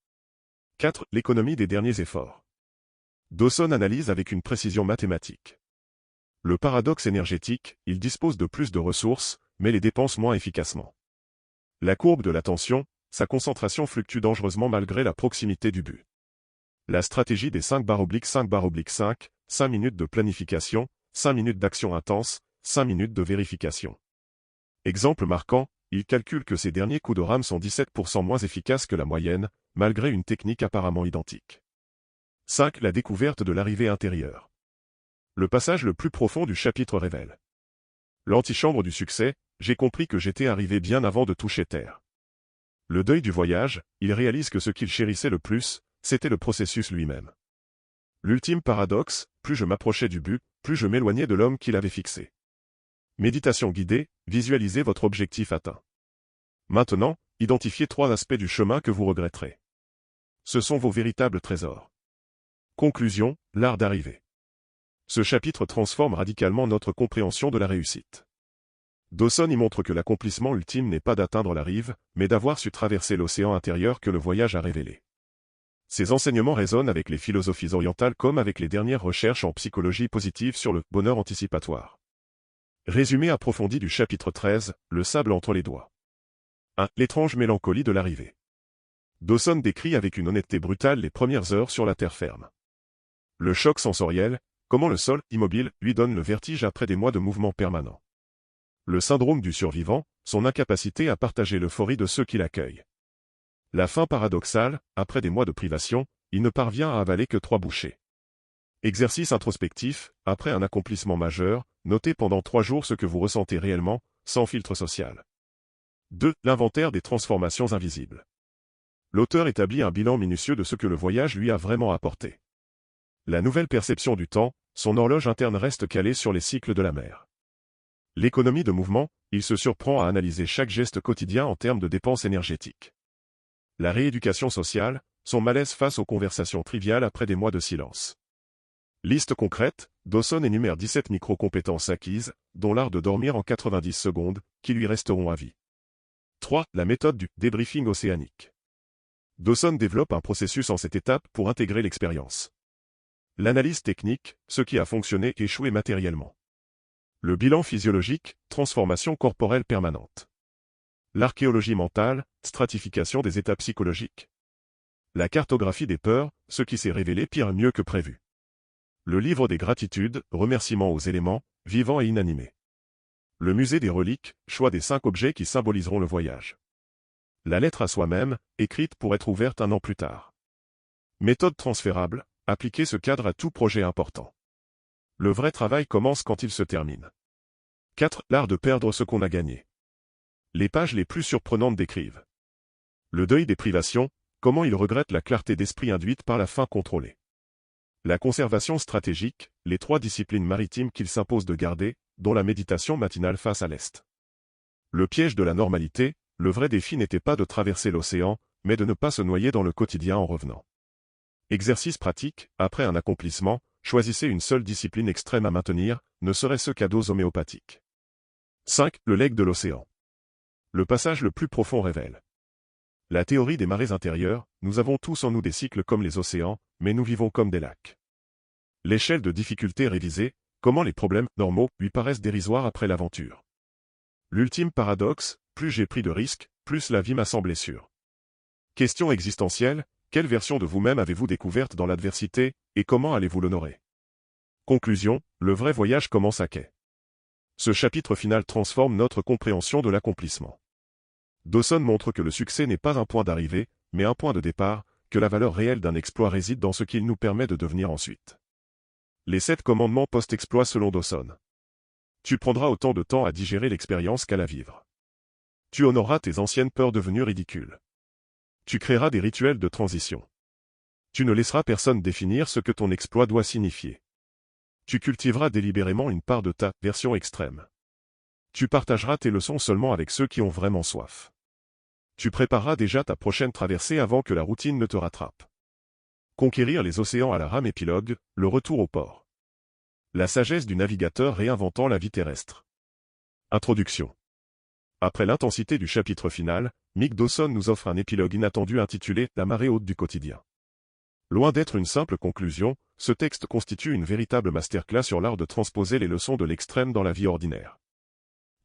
4. L'économie des derniers efforts. Dawson analyse avec une précision mathématique. Le paradoxe énergétique, il dispose de plus de ressources, mais les dépense moins efficacement. La courbe de la tension, sa concentration fluctue dangereusement malgré la proximité du but. La stratégie des 5/5/5, 5 minutes de planification, 5 minutes d'action intense, 5 minutes de vérification. Exemple marquant, il calcule que ces derniers coups de rame sont 17% moins efficaces que la moyenne, malgré une technique apparemment identique. 5. La découverte de l'arrivée intérieure. Le passage le plus profond du chapitre révèle. L'antichambre du succès, j'ai compris que j'étais arrivé bien avant de toucher terre. Le deuil du voyage, il réalise que ce qu'il chérissait le plus, c'était le processus lui-même. L'ultime paradoxe, plus je m'approchais du but, plus je m'éloignais de l'homme qu'il avait fixé. Méditation guidée, visualisez votre objectif atteint. Maintenant, identifiez 3 aspects du chemin que vous regretterez. Ce sont vos véritables trésors. Conclusion, l'art d'arriver. Ce chapitre transforme radicalement notre compréhension de la réussite. Dawson y montre que l'accomplissement ultime n'est pas d'atteindre la rive, mais d'avoir su traverser l'océan intérieur que le voyage a révélé. Ces enseignements résonnent avec les philosophies orientales comme avec les dernières recherches en psychologie positive sur le bonheur anticipatoire. Résumé approfondi du chapitre 13, le sable entre les doigts. 1. L'étrange mélancolie de l'arrivée. Dawson décrit avec une honnêteté brutale les premières heures sur la terre ferme. Le choc sensoriel, comment le sol, immobile, lui donne le vertige après des mois de mouvement permanent. Le syndrome du survivant, son incapacité à partager l'euphorie de ceux qui l'accueillent. La fin paradoxale, après des mois de privation, il ne parvient à avaler que 3 bouchées. Exercice introspectif, après un accomplissement majeur, notez pendant 3 jours ce que vous ressentez réellement, sans filtre social. 2. L'inventaire des transformations invisibles. L'auteur établit un bilan minutieux de ce que le voyage lui a vraiment apporté. La nouvelle perception du temps, son horloge interne reste calée sur les cycles de la mer. L'économie de mouvement, il se surprend à analyser chaque geste quotidien en termes de dépenses énergétiques. La rééducation sociale, son malaise face aux conversations triviales après des mois de silence. Liste concrète, Dawson énumère 17 micro-compétences acquises, dont l'art de dormir en 90 secondes, qui lui resteront à vie. 3. La méthode du débriefing océanique. Dawson développe un processus en 7 étapes pour intégrer l'expérience. L'analyse technique, ce qui a fonctionné et échoué matériellement. Le bilan physiologique, transformation corporelle permanente. L'archéologie mentale, stratification des états psychologiques. La cartographie des peurs, ce qui s'est révélé pire mieux que prévu. Le livre des gratitudes, remerciements aux éléments, vivants et inanimés. Le musée des reliques, choix des 5 objets qui symboliseront le voyage. La lettre à soi-même, écrite pour être ouverte 1 an plus tard. Méthode transférable, appliquer ce cadre à tout projet important. Le vrai travail commence quand il se termine. 4. L'art de perdre ce qu'on a gagné. Les pages les plus surprenantes décrivent le deuil des privations, comment il regrette la clarté d'esprit induite par la faim contrôlée. La conservation stratégique, les 3 disciplines maritimes qu'il s'impose de garder, dont la méditation matinale face à l'Est. Le piège de la normalité, le vrai défi n'était pas de traverser l'océan, mais de ne pas se noyer dans le quotidien en revenant. Exercice pratique, après un accomplissement, choisissez une seule discipline extrême à maintenir, ne serait-ce qu'à dose homéopathique. 5. Le legs de l'océan. Le passage le plus profond révèle. La théorie des marées intérieures, nous avons tous en nous des cycles comme les océans, mais nous vivons comme des lacs. L'échelle de difficulté révisée, comment les problèmes normaux lui paraissent dérisoires après l'aventure. L'ultime paradoxe, plus j'ai pris de risques, plus la vie m'a semblé sûre. Question existentielle, quelle version de vous-même avez-vous découverte dans l'adversité, et comment allez-vous l'honorer? Conclusion, le vrai voyage commence à quai. Ce chapitre final transforme notre compréhension de l'accomplissement. Dawson montre que le succès n'est pas un point d'arrivée, mais un point de départ, que la valeur réelle d'un exploit réside dans ce qu'il nous permet de devenir ensuite. Les 7 commandements post-exploit selon Dawson. Tu prendras autant de temps à digérer l'expérience qu'à la vivre. Tu honoreras tes anciennes peurs devenues ridicules. Tu créeras des rituels de transition. Tu ne laisseras personne définir ce que ton exploit doit signifier. Tu cultiveras délibérément une part de ta version extrême. Tu partageras tes leçons seulement avec ceux qui ont vraiment soif. Tu prépareras déjà ta prochaine traversée avant que la routine ne te rattrape. Conquérir les océans à la rame épilogue, le retour au port. La sagesse du navigateur réinventant la vie terrestre. Introduction. Après l'intensité du chapitre final, Mick Dawson nous offre un épilogue inattendu intitulé « La marée haute du quotidien ». Loin d'être une simple conclusion, ce texte constitue une véritable masterclass sur l'art de transposer les leçons de l'extrême dans la vie ordinaire.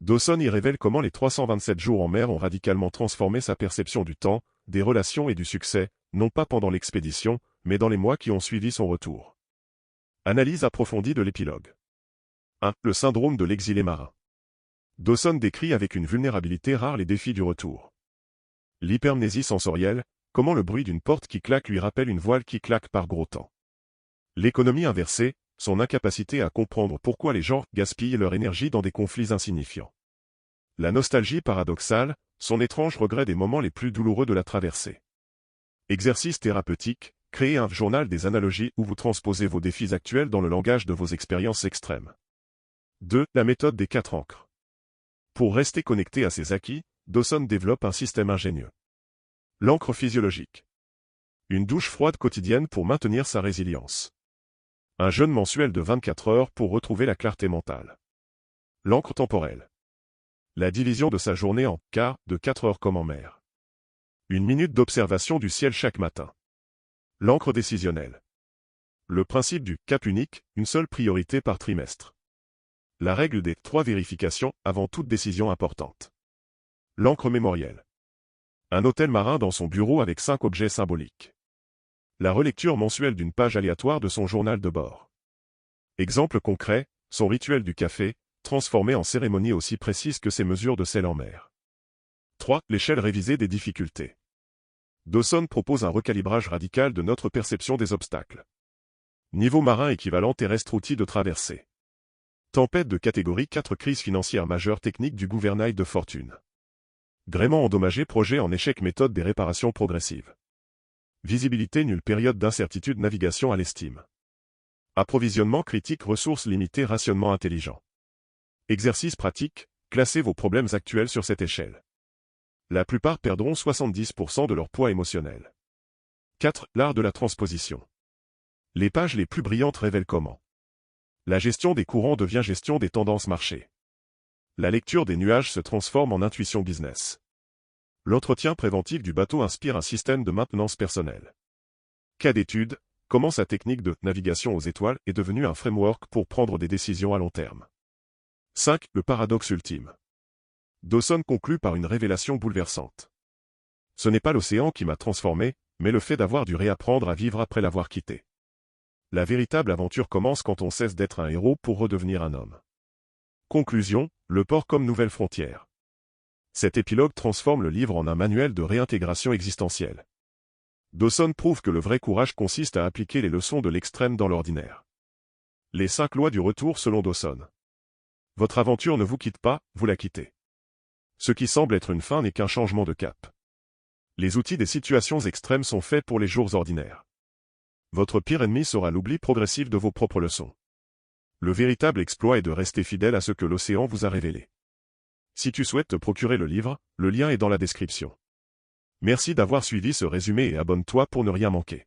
Dawson y révèle comment les 327 jours en mer ont radicalement transformé sa perception du temps, des relations et du succès, non pas pendant l'expédition, mais dans les mois qui ont suivi son retour. Analyse approfondie de l'épilogue. 1. Le syndrome de l'exilé marin. Dawson décrit avec une vulnérabilité rare les défis du retour. L'hypermnésie sensorielle, comment le bruit d'une porte qui claque lui rappelle une voile qui claque par gros temps. L'économie inversée, son incapacité à comprendre pourquoi les gens gaspillent leur énergie dans des conflits insignifiants. La nostalgie paradoxale, son étrange regret des moments les plus douloureux de la traversée. Exercice thérapeutique, créez un journal des analogies où vous transposez vos défis actuels dans le langage de vos expériences extrêmes. 2. La méthode des 4 ancres. Pour rester connecté à ses acquis, Dawson développe un système ingénieux. L'encre physiologique. Une douche froide quotidienne pour maintenir sa résilience. Un jeûne mensuel de 24 heures pour retrouver la clarté mentale. L'encre temporelle. La division de sa journée en quarts de 4 heures comme en mer. Une minute d'observation du ciel chaque matin. L'encre décisionnelle. Le principe du cap unique, une seule priorité par trimestre. La règle des 3 vérifications avant toute décision importante. L'encre mémorielle. Un hôtel marin dans son bureau avec 5 objets symboliques. La relecture mensuelle d'une page aléatoire de son journal de bord. Exemple concret, son rituel du café, transformé en cérémonie aussi précise que ses mesures de sel en mer. 3. L'échelle révisée des difficultés. Dawson propose un recalibrage radical de notre perception des obstacles. Niveau marin équivalent terrestre outil de traversée. Tempête de catégorie 4 crise financière majeure technique du gouvernail de fortune. Gréement endommagé projet en échec méthode des réparations progressives. Visibilité nulle période d'incertitude navigation à l'estime. Approvisionnement critique ressources limitées rationnement intelligent. Exercice pratique, classez vos problèmes actuels sur cette échelle. La plupart perdront 70% de leur poids émotionnel. 4. L'art de la transposition. Les pages les plus brillantes révèlent comment. La gestion des courants devient gestion des tendances marché. La lecture des nuages se transforme en intuition business. L'entretien préventif du bateau inspire un système de maintenance personnelle. Cas d'étude, comment sa technique de navigation aux étoiles est devenue un framework pour prendre des décisions à long terme. 5. Le paradoxe ultime. Dawson conclut par une révélation bouleversante. Ce n'est pas l'océan qui m'a transformé, mais le fait d'avoir dû réapprendre à vivre après l'avoir quitté. La véritable aventure commence quand on cesse d'être un héros pour redevenir un homme. Conclusion, le port comme nouvelle frontière. Cet épilogue transforme le livre en un manuel de réintégration existentielle. Dawson prouve que le vrai courage consiste à appliquer les leçons de l'extrême dans l'ordinaire. Les 5 lois du retour selon Dawson. Votre aventure ne vous quitte pas, vous la quittez. Ce qui semble être une fin n'est qu'un changement de cap. Les outils des situations extrêmes sont faits pour les jours ordinaires. Votre pire ennemi sera l'oubli progressif de vos propres leçons. Le véritable exploit est de rester fidèle à ce que l'océan vous a révélé. Si tu souhaites te procurer le livre, le lien est dans la description. Merci d'avoir suivi ce résumé et abonne-toi pour ne rien manquer.